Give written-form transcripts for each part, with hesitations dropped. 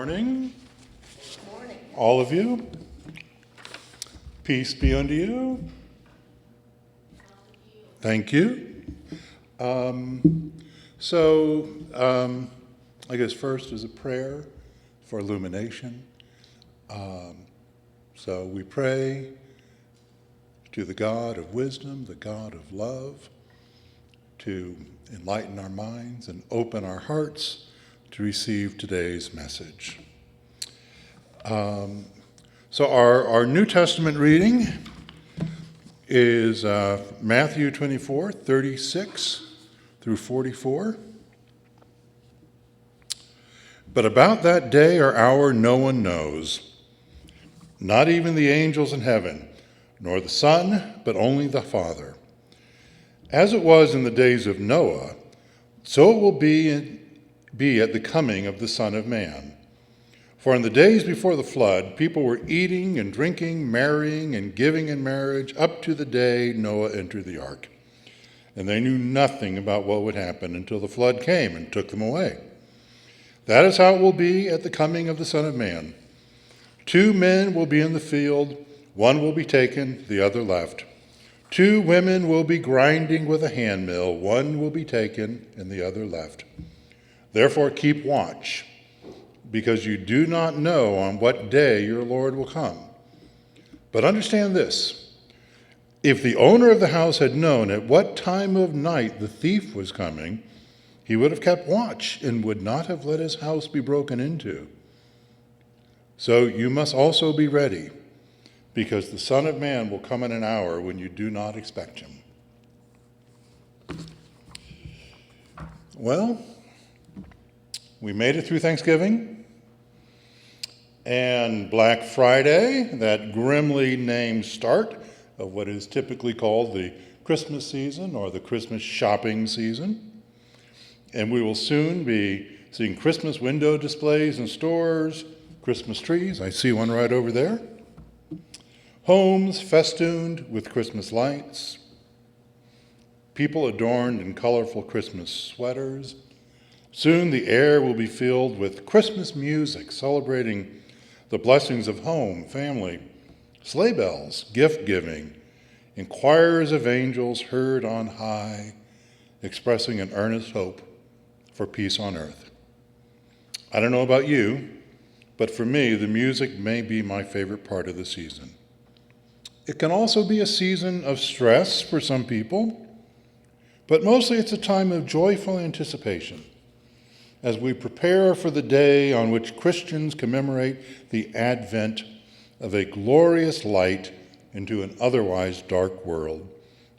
morning, Good morning. all of you. Peace be unto you. Thank you. I guess first is a prayer for illumination. So we pray to the God of wisdom, the God of love, to enlighten our minds and open our hearts to receive today's message. So our New Testament reading is Matthew 24, 36 through 44. But about that day or hour no one knows, not even the angels in heaven, nor the Son, but only the Father. As it was in the days of Noah, so it will be at the coming of the Son of Man. For in the days before the flood, people were eating and drinking, marrying and giving in marriage, up to the day Noah entered the ark. And they knew nothing about what would happen until the flood came and took them away. That is how it will be at the coming of the Son of Man. 2 men will be in the field, one will be taken, the other left. 2 women will be grinding with a handmill, one will be taken and the other left. Therefore keep watch, because you do not know on what day your Lord will come. But understand this, if the owner of the house had known at what time of night the thief was coming, he would have kept watch and would not have let his house be broken into. So you must also be ready, because the Son of Man will come in an hour when you do not expect him. Well, we made it through Thanksgiving and Black Friday, that grimly named start of what is typically called the Christmas season or the Christmas shopping season. And we will soon be seeing Christmas window displays in stores, Christmas trees. I see one right over there. Homes festooned with Christmas lights. People adorned in colorful Christmas sweaters. Soon the air will be filled with Christmas music, celebrating the blessings of home, family, sleigh bells, gift giving, and choirs of angels heard on high, expressing an earnest hope for peace on earth. I don't know about you, but for me, the music may be my favorite part of the season. It can also be a season of stress for some people, but mostly it's a time of joyful anticipation as we prepare for the day on which Christians commemorate the advent of a glorious light into an otherwise dark world,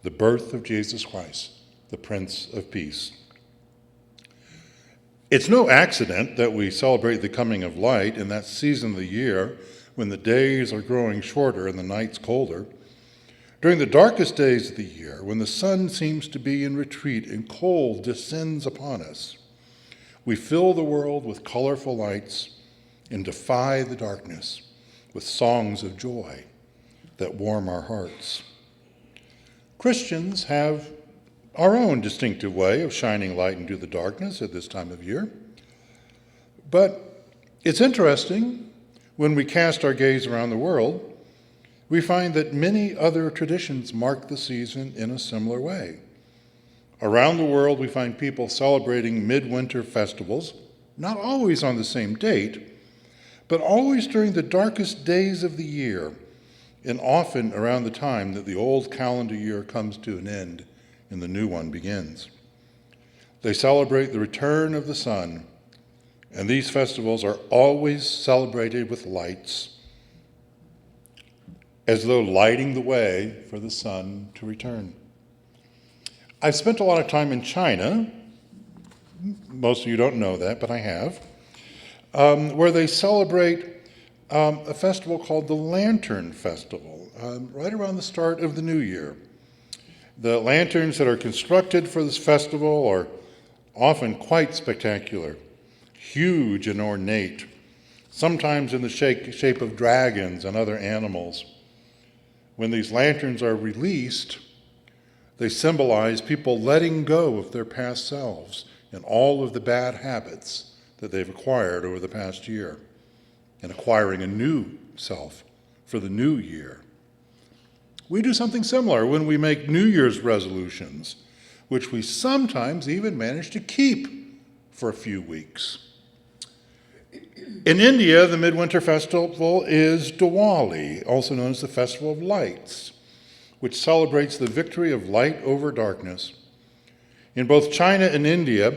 the birth of Jesus Christ, the Prince of Peace. It's no accident that we celebrate the coming of light in that season of the year when the days are growing shorter and the nights colder. During the darkest days of the year, when the sun seems to be in retreat and cold descends upon us, we fill the world with colorful lights and defy the darkness with songs of joy that warm our hearts. Christians have our own distinctive way of shining light into the darkness at this time of year. But it's interesting, when we cast our gaze around the world, we find that many other traditions mark the season in a similar way. Around the world, we find people celebrating midwinter festivals, not always on the same date, but always during the darkest days of the year, and often around the time that the old calendar year comes to an end and the new one begins. They celebrate the return of the sun, and these festivals are always celebrated with lights, as though lighting the way for the sun to return. I've spent a lot of time in China. Most of you don't know that, but I have, where they celebrate a festival called the Lantern Festival, right around the start of the new year. The lanterns that are constructed for this festival are often quite spectacular, huge and ornate, sometimes in the shape of dragons and other animals. When these lanterns are released, they symbolize people letting go of their past selves and all of the bad habits that they've acquired over the past year. and acquiring a new self for the new year. We do something similar when we make New Year's resolutions, which we sometimes even manage to keep for a few weeks. In India, the midwinter festival is Diwali, also known as the Festival of Lights, which celebrates the victory of light over darkness. In both China and India,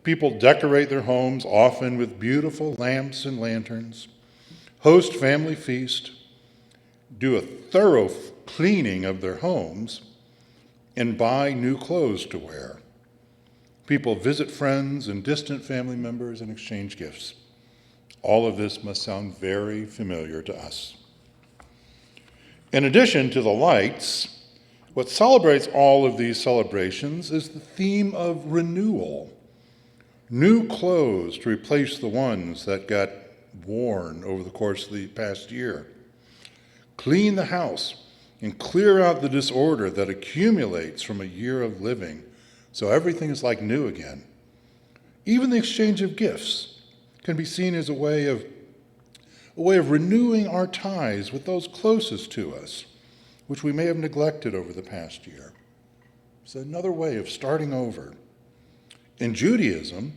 people decorate their homes often with beautiful lamps and lanterns, host family feast, do a thorough cleaning of their homes, and buy new clothes to wear. People visit friends and distant family members and exchange gifts. All of this must sound very familiar to us. In addition to the lights, what celebrates all of these celebrations is the theme of renewal. New clothes to replace the ones that got worn over the course of the past year. Clean the house and clear out the disorder that accumulates from a year of living so everything is like new again. Even the exchange of gifts can be seen as a way of renewing our ties with those closest to us, which we may have neglected over the past year. It's another way of starting over. In Judaism,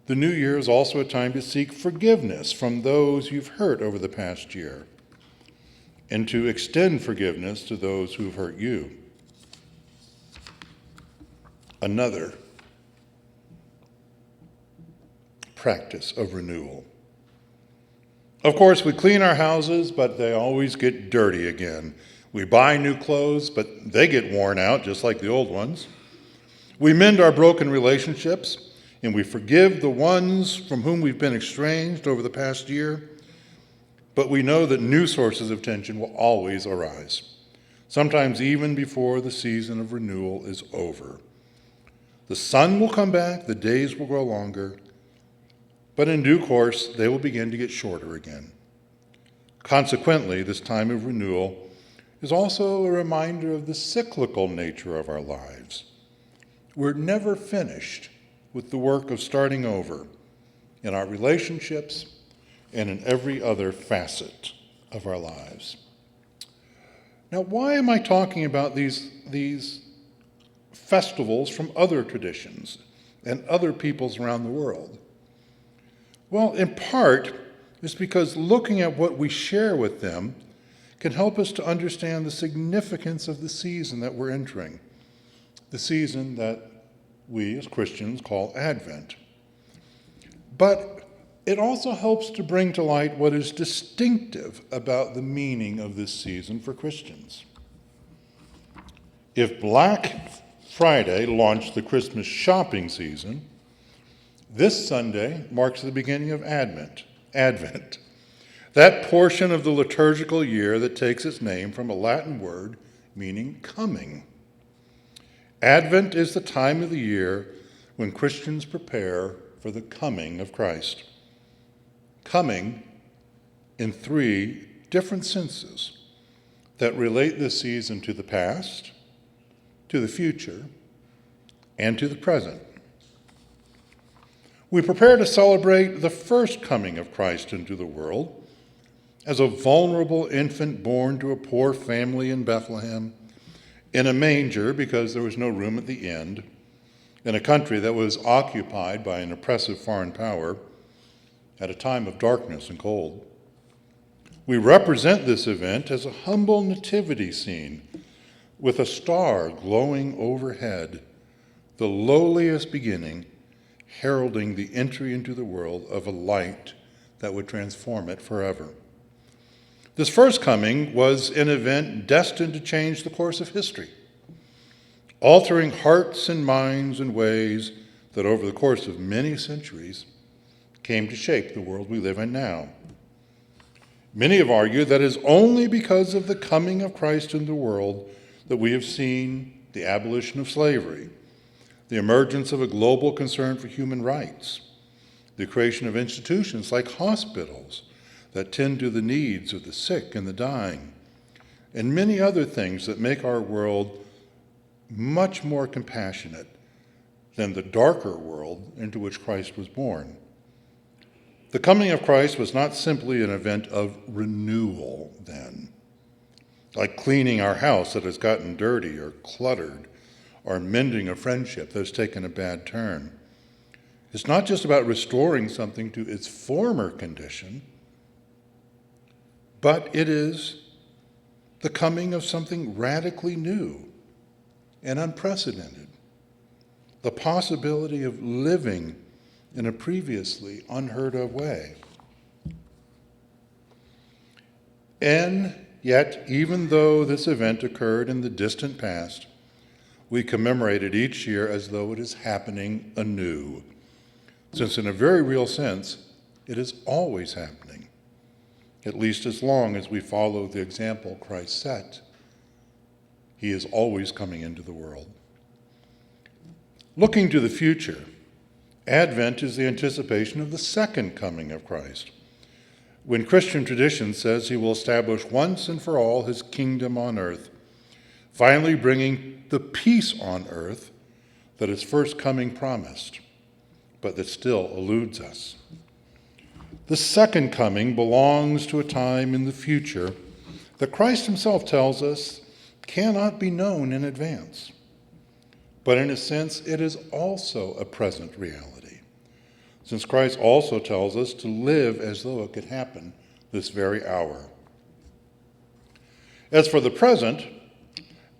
the new year is also a time to seek forgiveness from those you've hurt over the past year, and to extend forgiveness to those who've hurt you. Another practice of renewal. Of course, we clean our houses, but they always get dirty again. We buy new clothes, but they get worn out just like the old ones. We mend our broken relationships, and we forgive the ones from whom we've been estranged over the past year. But we know that new sources of tension will always arise, sometimes even before the season of renewal is over. The sun will come back, the days will grow longer, but in due course, they will begin to get shorter again. Consequently, this time of renewal is also a reminder of the cyclical nature of our lives. We're never finished with the work of starting over in our relationships and in every other facet of our lives. Now, why am I talking about these festivals from other traditions and other peoples around the world? Well, in part, it's because looking at what we share with them can help us to understand the significance of the season that we're entering, the season that we as Christians call Advent. But it also helps to bring to light what is distinctive about the meaning of this season for Christians. If Black Friday launched the Christmas shopping season, this Sunday marks the beginning of Advent, that portion of the liturgical year that takes its name from a Latin word meaning coming. Advent is the time of the year when Christians prepare for the coming of Christ. Coming in three different senses that relate this season to the past, to the future, and to the present. We prepare to celebrate the first coming of Christ into the world as a vulnerable infant born to a poor family in Bethlehem, in a manger because there was no room at the inn, in a country that was occupied by an oppressive foreign power at a time of darkness and cold. We represent this event as a humble nativity scene with a star glowing overhead, the lowliest beginning, heralding the entry into the world of a light that would transform it forever. This first coming was an event destined to change the course of history, altering hearts and minds in ways that over the course of many centuries came to shape the world we live in now. Many have argued that it is only because of the coming of Christ into the world that we have seen the abolition of slavery, the emergence of a global concern for human rights, the creation of institutions like hospitals that tend to the needs of the sick and the dying, and many other things that make our world much more compassionate than the darker world into which Christ was born. The coming of Christ was not simply an event of renewal then, like cleaning our house that has gotten dirty or cluttered, or mending a friendship that has taken a bad turn. It's not just about restoring something to its former condition, but it is the coming of something radically new and unprecedented, the possibility of living in a previously unheard of way. And yet, even though this event occurred in the distant past, we commemorate it each year as though it is happening anew, since in a very real sense, it is always happening, at least as long as we follow the example Christ set. He is always coming into the world. Looking to the future, Advent is the anticipation of the second coming of Christ, when Christian tradition says he will establish once and for all his kingdom on earth, finally bringing the peace on earth that his first coming promised, but that still eludes us. The second coming belongs to a time in the future that Christ himself tells us cannot be known in advance. But in a sense, it is also a present reality, since Christ also tells us to live as though it could happen this very hour. As for the present,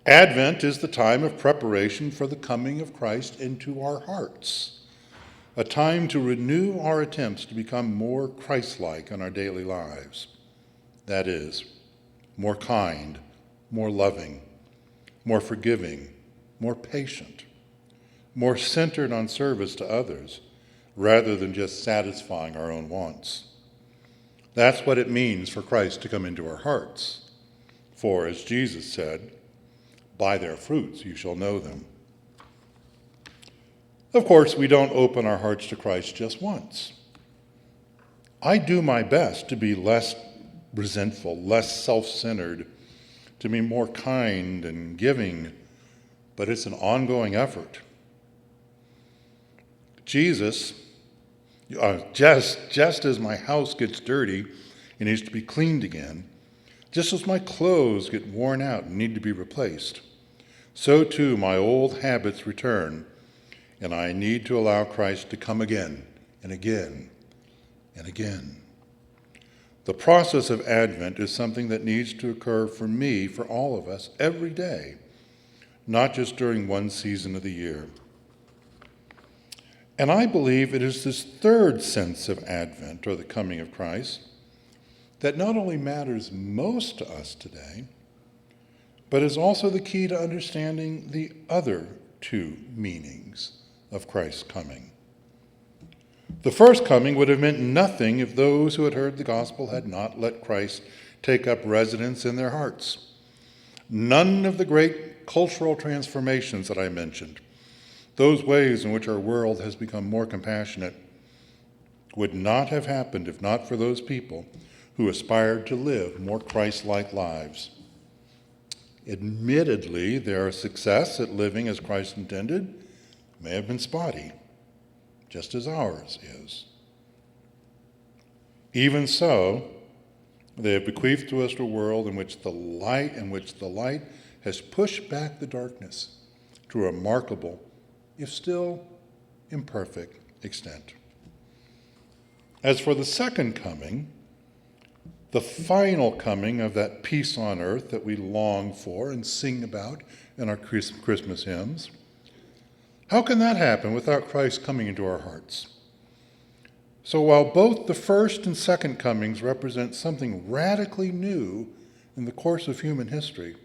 Advent is the time of preparation for the coming of Christ into our hearts, a time to renew our attempts to become more Christ-like in our daily lives. That is, more kind, more loving, more forgiving, more patient, more centered on service to others, rather than just satisfying our own wants. That's what it means for Christ to come into our hearts. For, as Jesus said, "By their fruits you shall know them." Of course, we don't open our hearts to Christ just once. I do my best to be less resentful, less self-centered, to be more kind and giving, but it's an ongoing effort. Jesus, just as my house gets dirty and needs to be cleaned again, just as my clothes get worn out and need to be replaced, so too my old habits return, and I need to allow Christ to come again and again and again. The process of Advent is something that needs to occur for me, for all of us, every day, not just during one season of the year. And I believe it is this third sense of Advent, or the coming of Christ, that not only matters most to us today, but is also the key to understanding the other two meanings of Christ's coming. The first coming would have meant nothing if those who had heard the gospel had not let Christ take up residence in their hearts. None of the great cultural transformations that I mentioned, those ways in which our world has become more compassionate, would not have happened if not for those people who aspired to live more Christ-like lives. Admittedly, their success at living as Christ intended may have been spotty, just as ours is. Even so, they have bequeathed to us a world in which the light has pushed back the darkness to a remarkable, if still imperfect, extent. As for the second coming, the final coming of that peace on earth that we long for and sing about in our Christmas hymns, how can that happen without Christ coming into our hearts? So while both the first and second comings represent something radically new in the course of human history,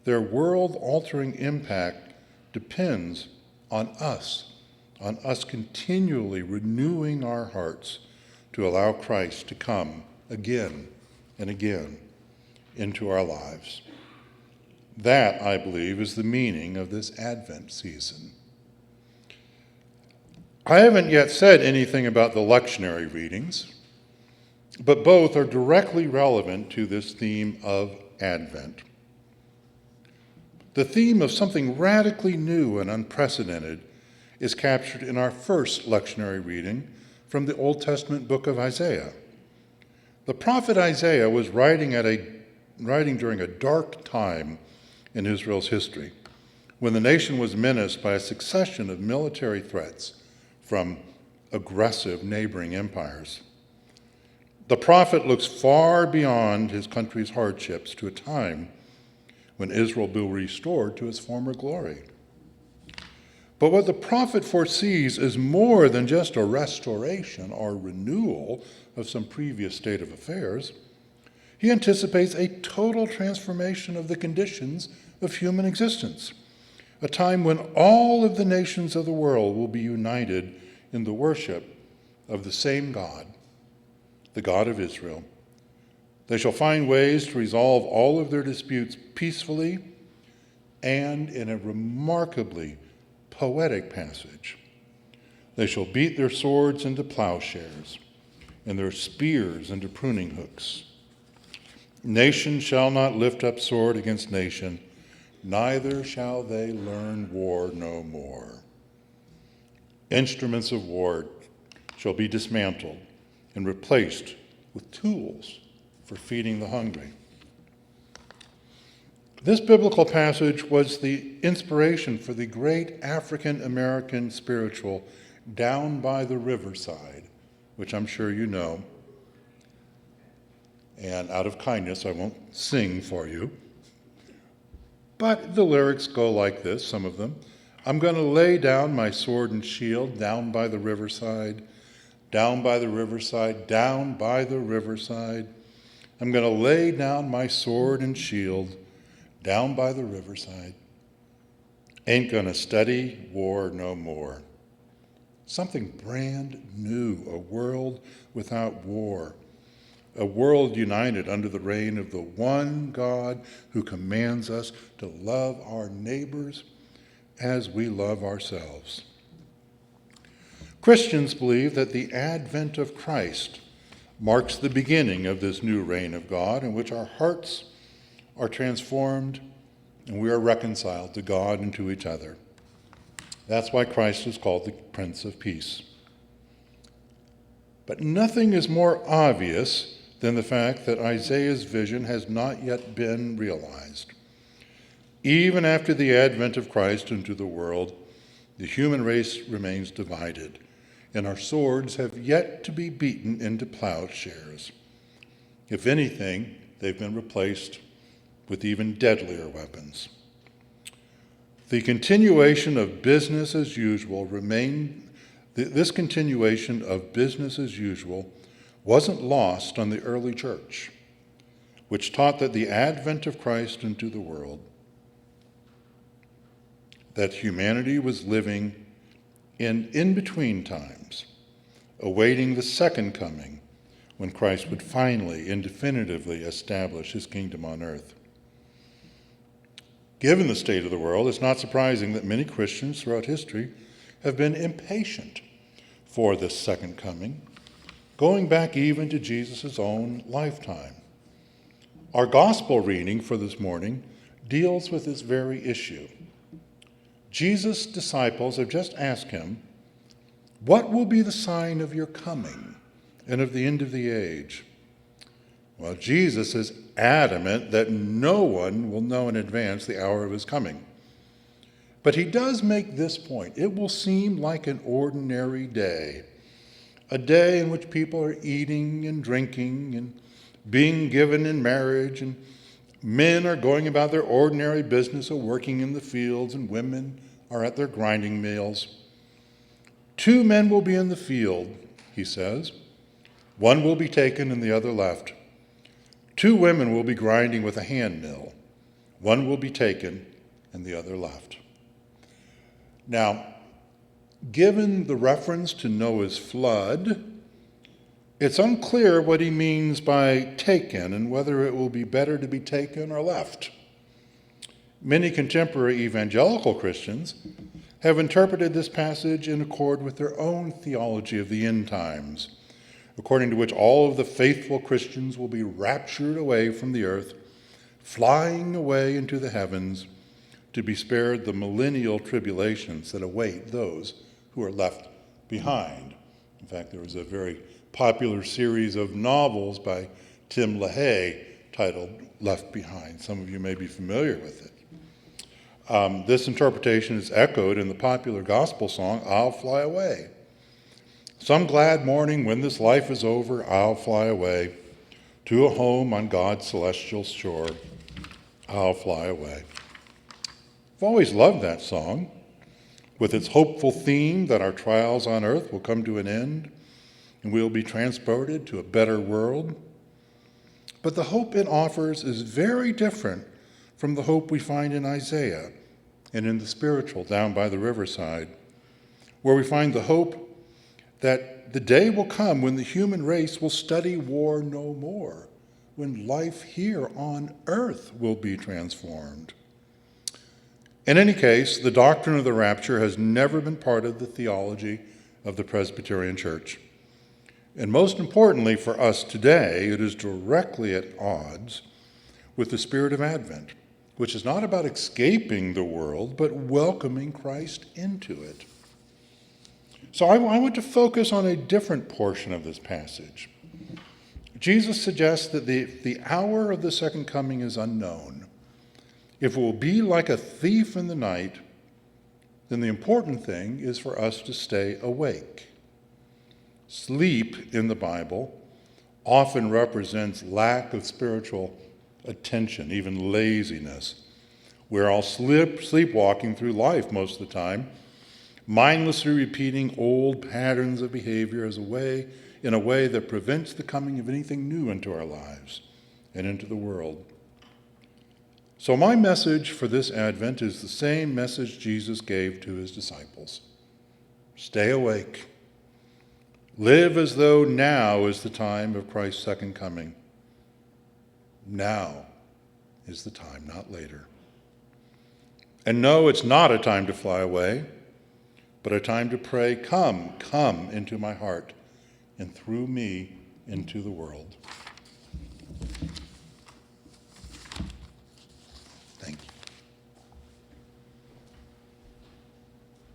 their world-altering impact depends on us continually renewing our hearts to allow Christ to come again and again into our lives. That, I believe, is the meaning of this Advent season. I haven't yet said anything about the lectionary readings, but both are directly relevant to this theme of Advent. The theme of something radically new and unprecedented is captured in our first lectionary reading from the Old Testament book of Isaiah. The prophet Isaiah was writing during a dark time in Israel's history, when the nation was menaced by a succession of military threats from aggressive neighboring empires. The prophet looks far beyond his country's hardships to a time when Israel will be restored to its former glory. But what the prophet foresees is more than just a restoration or renewal of some previous state of affairs. He anticipates a total transformation of the conditions of human existence, a time when all of the nations of the world will be united in the worship of the same God, the God of Israel. They shall find ways to resolve all of their disputes peacefully and in a remarkably poetic passage. They shall beat their swords into plowshares and their spears into pruning hooks. Nation shall not lift up sword against nation, neither shall they learn war no more. Instruments of war shall be dismantled and replaced with tools for feeding the hungry. This biblical passage was the inspiration for the great African-American spiritual Down by the Riverside, which I'm sure you know. And out of kindness, I won't sing for you. But the lyrics go like this, some of them. I'm going to lay down my sword and shield down by the riverside, down by the riverside, down by the riverside. I'm going to lay down my sword and shield down by the riverside. Ain't going to study war no more. Something brand new, a world without war, a world united under the reign of the one God who commands us to love our neighbors as we love ourselves. Christians believe that the advent of Christ marks the beginning of this new reign of God in which our hearts are transformed and we are reconciled to God and to each other. That's why Christ is called the Prince of Peace. But nothing is more obvious than the fact that Isaiah's vision has not yet been realized. Even after the advent of Christ into the world, the human race remains divided, and our swords have yet to be beaten into plowshares. If anything, they've been replaced with even deadlier weapons. The continuation of business as usual this continuation of business as usual wasn't lost on the early church, which taught that the advent of Christ into the world, that humanity was living in in-between times, awaiting the second coming, when Christ would finally and definitively establish his kingdom on earth. Given the state of the world, it's not surprising that many Christians throughout history have been impatient for this second coming, going back even to Jesus' own lifetime. Our gospel reading for this morning deals with this very issue. Jesus' disciples have just asked him, "What will be the sign of your coming and of the end of the age?" Well, Jesus is adamant that no one will know in advance the hour of his coming. But he does make this point. It will seem like an ordinary day, a day in which people are eating and drinking and being given in marriage, and men are going about their ordinary business of working in the fields, and women are at their grinding mills. 2 men will be in the field, he says. One will be taken and the other left. 2 women will be grinding with a hand mill. One will be taken and the other left. Now, given the reference to Noah's flood, it's unclear what he means by taken and whether it will be better to be taken or left. Many contemporary evangelical Christians have interpreted this passage in accord with their own theology of the end times, according to which all of the faithful Christians will be raptured away from the earth, flying away into the heavens to be spared the millennial tribulations that await those who are left behind In fact, there was a very popular series of novels by Tim LaHaye titled Left Behind. Some of you may be familiar with it. This interpretation is echoed in the popular gospel song, I'll Fly Away. Some glad morning when this life is over, I'll fly away to a home on God's celestial shore. I'll fly away. I've always loved that song, with its hopeful theme that our trials on earth will come to an end and we'll be transported to a better world. But the hope it offers is very different from the hope we find in Isaiah and in the spiritual down by the riverside, where we find the hope that the day will come when the human race will study war no more, when life here on earth will be transformed. In any case, the doctrine of the rapture has never been part of the theology of the Presbyterian Church. And most importantly for us today, it is directly at odds with the spirit of Advent, which is not about escaping the world, but welcoming Christ into it. So I want to focus on a different portion of this passage. Jesus suggests that the hour of the second coming is unknown. If it will be like a thief in the night, then the important thing is for us to stay awake. Sleep in the Bible often represents lack of spiritual attention, even laziness. We're all sleepwalking through life most of the time, mindlessly repeating old patterns of behavior in a way that prevents the coming of anything new into our lives and into the world. So my message for this Advent is the same message Jesus gave to his disciples. Stay awake. Live as though now is the time of Christ's second coming. Now is the time, not later. And no, it's not a time to fly away, but a time to pray, come into my heart, and through me into the world.